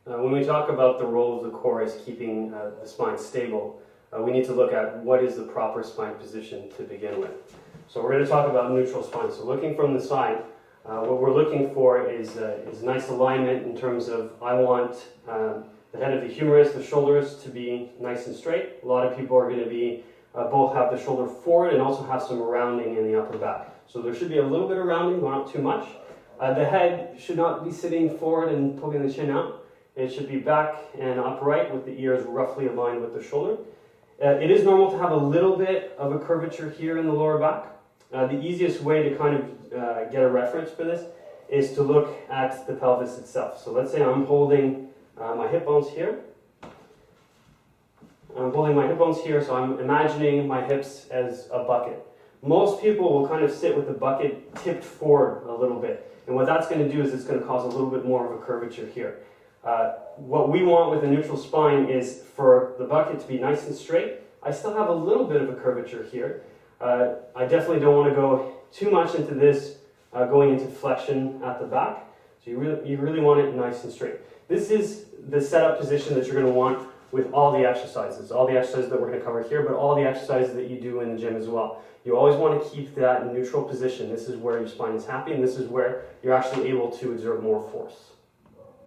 When we talk about the role of the core as keeping the spine stable, we need to look at what is the proper spine position to begin with. So we're going to talk about neutral spine. So looking from the side, what we're looking for is nice alignment in terms of I want the head of the humerus, the shoulders to be nice and straight. A lot of people are going to be both have the shoulder forward and also have some rounding in the upper back. So there should be a little bit of rounding, but not too much. The head should not be sitting forward and poking the chin out. It should be back and upright with the ears roughly aligned with the shoulder. It is normal to have a little bit of a curvature here in the lower back. The easiest way to kind of get a reference for this is to look at the pelvis itself. So let's say I'm holding my hip bones here. I'm holding my hip bones here, so I'm imagining my hips as a bucket. Most people will kind of sit with the bucket tipped forward a little bit. And what that's going to do is it's going to cause a little bit more of a curvature here. What we want with a neutral spine is for the bucket to be nice and straight. I still have a little bit of a curvature here. I definitely don't want to go too much into this going into flexion at the back. So you really want it nice and straight. This is the setup position that you're going to want with all the exercises that we're going to cover here, but all the exercises that you do in the gym as well. You always want to keep that neutral position. This is where your spine is happy, and this is where you're actually able to exert more force.